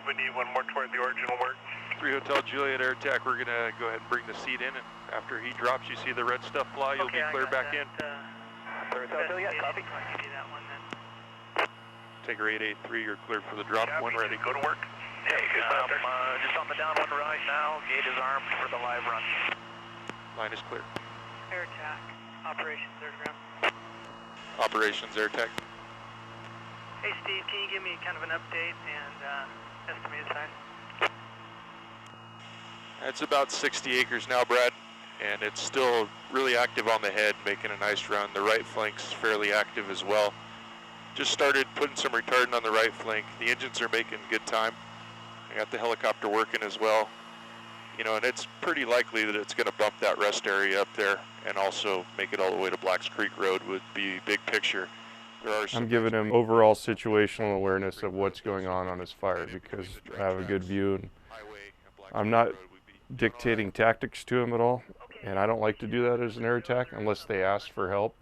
We need one more toward the original work. 3 Hotel Juliet Air Attack, we're going to go ahead and bring the seat in, and after he drops, you see the red stuff fly, you'll be clear back in. 3 Hotel Juliet, copy. Taker 883, you're cleared for the drop. One ready. Go to work. Hey, just on the downwind right now. Gate is armed for the live run. Line is clear. Air attack. Operations air ground. Operations Air Attack. Hey Steve, can you give me kind of an update and estimated size? It's about 60 acres now, Brad, and it's still really active on the head, making a nice run. The right flank's fairly active as well. Just started putting some retardant on the right flank. The engines are making good time. I got the helicopter working as well. You know, and it's pretty likely that it's going to bump that rest area up there and also make it all the way to Blacks Creek Road would be big picture. I'm giving him overall situational awareness of what's going on his fire because I have a good view, and I'm not dictating tactics to him at all, and I don't like to do that as an air attack unless they ask for help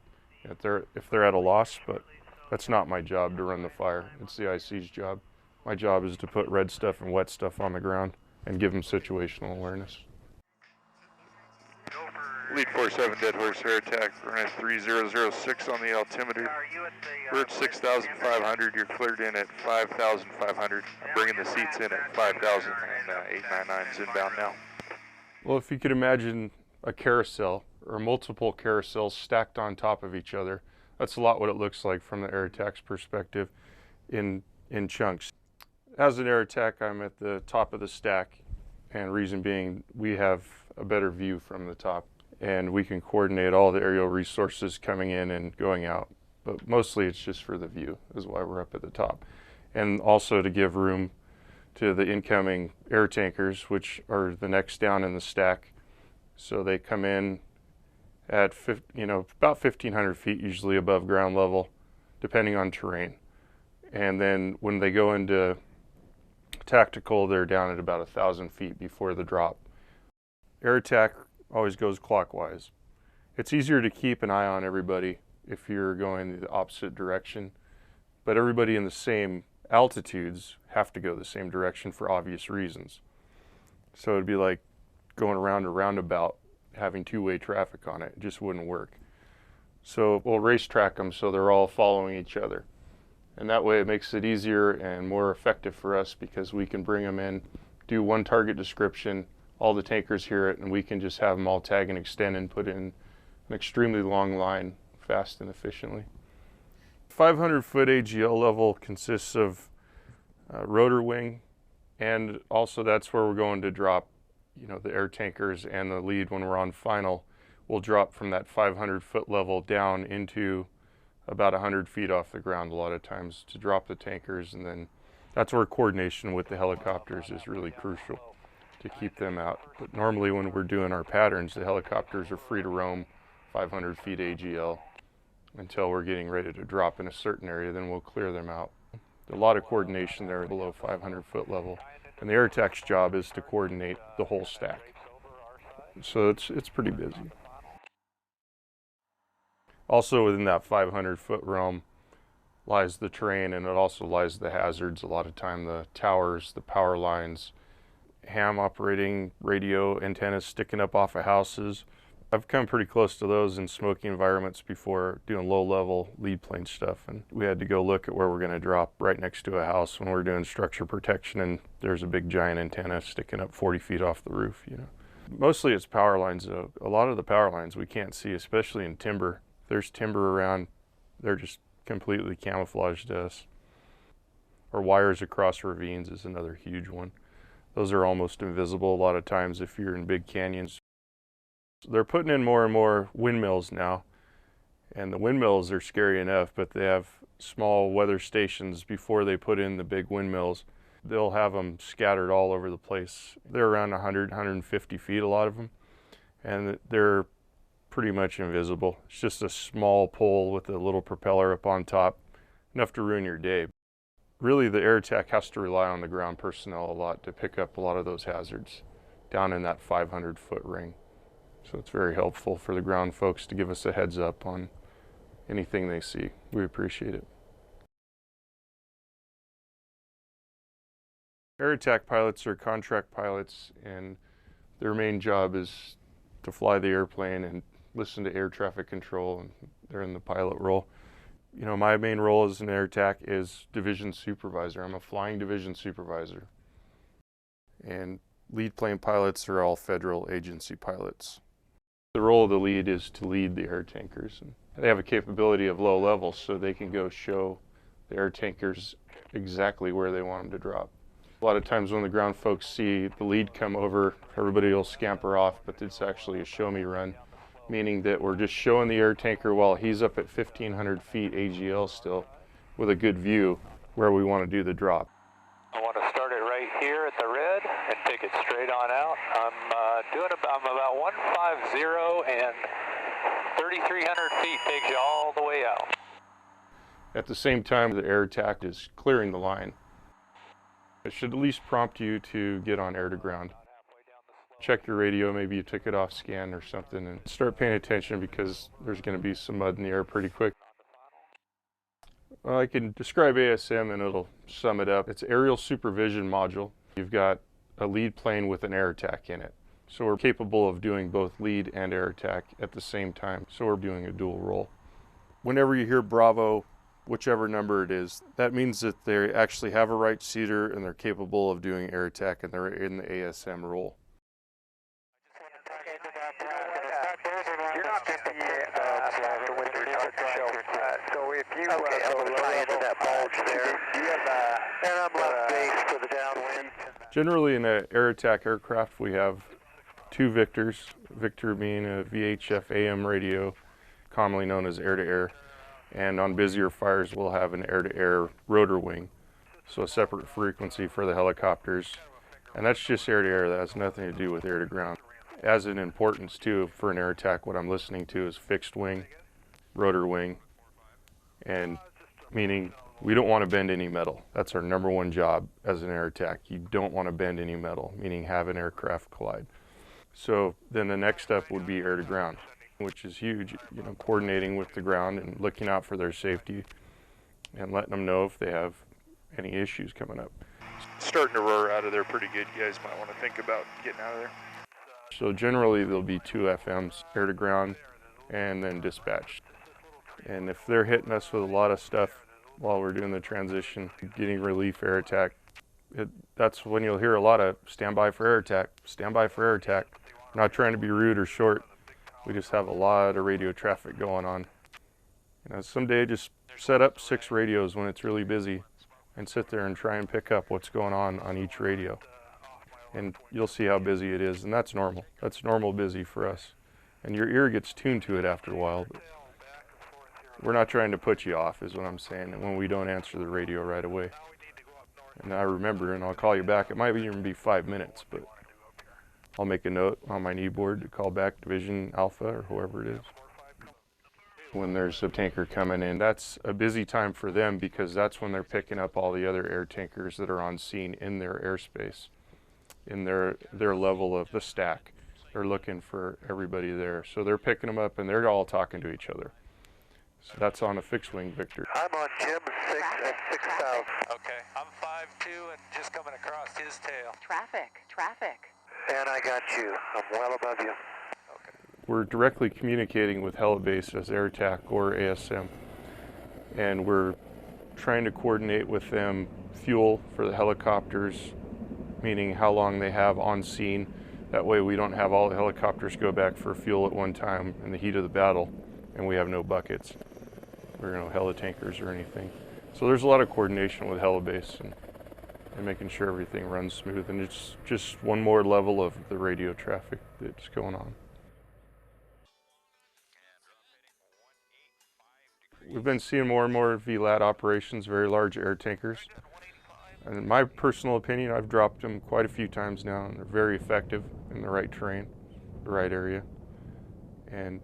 if they're at a loss, but that's not my job to run the fire. It's the IC's job. My job is to put red stuff and wet stuff on the ground and give them situational awareness. Lead 47 Dead Horse Air Attack, we're at 3006 on the altimeter. We're at 6,500, you're cleared in at 5,500. I'm bringing the seats in at 5,000 and 899's inbound now. Well, if you could imagine a carousel or multiple carousels stacked on top of each other, that's a lot what it looks like from the air attack's perspective in chunks. As an air attack, I'm at the top of the stack, and reason being we have a better view from the top, and we can coordinate all the aerial resources coming in and going out. But mostly it's just for the view is why we're up at the top. And also to give room to the incoming air tankers, which are the next down in the stack. So they come in at about 1,500 feet, usually above ground level, depending on terrain. And then when they go into tactical, they're down at about 1,000 feet before the drop. Air attack always goes clockwise. It's easier to keep an eye on everybody if you're going the opposite direction, but everybody in the same altitudes have to go the same direction for obvious reasons. So it'd be like going around a roundabout, having two-way traffic on it. It just wouldn't work. So we'll racetrack them so they're all following each other. And that way it makes it easier and more effective for us because we can bring them in, do one target description, all the tankers hear it, and we can just have them all tag and extend and put in an extremely long line fast and efficiently. 500-foot AGL level consists of rotor wing, and also that's where we're going to drop, the air tankers and the lead when we're on final. We'll drop from that 500-foot level down into about 100 feet off the ground a lot of times to drop the tankers, and then that's where coordination with the helicopters is really crucial to keep them out. But normally when we're doing our patterns, the helicopters are free to roam 500 feet AGL until we're getting ready to drop in a certain area, then we'll clear them out. A lot of coordination there below 500-foot level, and the air attack's job is to coordinate the whole stack. So it's pretty busy. Also within that 500-foot realm lies the terrain, and it also lies the hazards. A lot of time the towers, the power lines, ham operating radio antennas sticking up off of houses. I've come pretty close to those in smoky environments before doing low-level lead plane stuff, and we had to go look at where we're going to drop right next to a house when we're doing structure protection, and there's a big giant antenna sticking up 40 feet off the roof. Mostly it's power lines though. A lot of the power lines we can't see, especially in timber. If there's timber around, they're just completely camouflaged to us. Or wires across ravines is another huge one. Those are almost invisible a lot of times if you're in big canyons. They're putting in more and more windmills now, and the windmills are scary enough, but they have small weather stations before they put in the big windmills. They'll have them scattered all over the place. They're around 100, 150 feet, a lot of them, and they're pretty much invisible. It's just a small pole with a little propeller up on top, enough to ruin your day. Really, the air attack has to rely on the ground personnel a lot to pick up a lot of those hazards down in that 500-foot ring. So it's very helpful for the ground folks to give us a heads up on anything they see. We appreciate it. Air attack pilots are contract pilots, and their main job is to fly the airplane and listen to air traffic control, and they're in the pilot role. You know, my main role as an air attack is division supervisor. I'm a flying division supervisor. And lead plane pilots are all federal agency pilots. The role of the lead is to lead the air tankers. And they have a capability of low level, so they can go show the air tankers exactly where they want them to drop. A lot of times when the ground folks see the lead come over, everybody will scamper off, but it's actually a show me run, meaning that we're just showing the air tanker while he's up at 1,500 feet AGL still with a good view where we want to do the drop. I want to start it right here at the red and take it straight on out. I'm about 150 and 3,300 feet takes you all the way out. At the same time, the air attack is clearing the line. It should at least prompt you to get on air to ground. Check your radio, maybe you took it off scan or something, and start paying attention because there's going to be some mud in the air pretty quick. Well, I can describe ASM and it'll sum it up. It's aerial supervision module. You've got a lead plane with an air attack in it. So we're capable of doing both lead and air attack at the same time. So we're doing a dual role. Whenever you hear Bravo, whichever number it is, that means that they actually have a right seater and they're capable of doing air attack and they're in the ASM role. You're not just the with your so if you go into that bulge there, you have and I'm left base for the downwind. Generally in an air attack aircraft we have two Victors, Victor being a VHF AM radio, commonly known as air-to-air, and on busier fires we'll have an air-to-air rotor wing, so a separate frequency for the helicopters, and that's just air-to-air, that has nothing to do with air-to-ground. As in importance too, for an air attack, what I'm listening to is fixed wing, rotor wing, and meaning we don't want to bend any metal. That's our number one job as an air attack. You don't want to bend any metal, meaning have an aircraft collide. So then the next step would be air to ground, which is huge, you know, coordinating with the ground and looking out for their safety and letting them know if they have any issues coming up. It's starting to roar out of there pretty good. You guys might want to think about getting out of there. So generally there'll be two FMs, air to ground and then dispatch. And if they're hitting us with a lot of stuff while we're doing the transition, getting relief air attack, that's when you'll hear a lot of stand by for air attack, stand by for air attack. I'm not trying to be rude or short, we just have a lot of radio traffic going on. You know, someday just set up 6 radios when it's really busy and sit there and try and pick up what's going on each radio. And you'll see how busy it is, and that's normal. That's normal busy for us. And your ear gets tuned to it after a while. But we're not trying to put you off, is what I'm saying, when we don't answer the radio right away. And I remember, and I'll call you back. It might even be 5 minutes, but I'll make a note on my kneeboard to call back Division Alpha or whoever it is. When there's a tanker coming in, that's a busy time for them because that's when they're picking up all the other air tankers that are on scene in their airspace, in their level of the stack. They're looking for everybody there. So they're picking them up and they're all talking to each other. So that's on a fixed wing Victor. I'm on Jim 6 at 6 south. Okay, I'm 5'2" and just coming across his tail. Traffic. And I got you. I'm well above you. Okay. We're directly communicating with Helibase as air attack or ASM. And we're trying to coordinate with them fuel for the helicopters, meaning how long they have on scene. That way we don't have all the helicopters go back for fuel at one time in the heat of the battle and we have no buckets or no heli-tankers or anything. So there's a lot of coordination with Helibase and making sure everything runs smooth, and it's just one more level of the radio traffic that's going on. We've been seeing more and more VLAT operations, very large air tankers. And in my personal opinion, I've dropped them quite a few times now, and they're very effective in the right terrain, the right area. And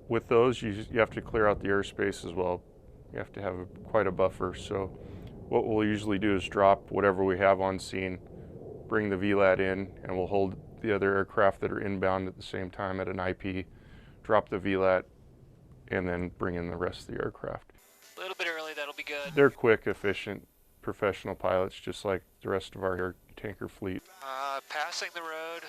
with those, you have to clear out the airspace as well. You have to have quite a buffer. So what we'll usually do is drop whatever we have on scene, bring the VLAT in, and we'll hold the other aircraft that are inbound at the same time at an IP, drop the VLAT, and then bring in the rest of the aircraft. A little bit early, that'll be good. They're quick, efficient, professional pilots, just like the rest of our air tanker fleet. Passing the road,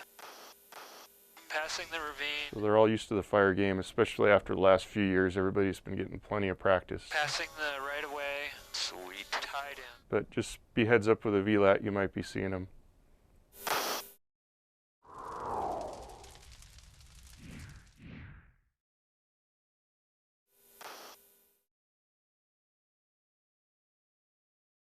passing the ravine. So they're all used to the fire game, especially after the last few years. Everybody's been getting plenty of practice. Passing the right of way. Sweet. Tied in. But just be heads up with a VLAT, you might be seeing them.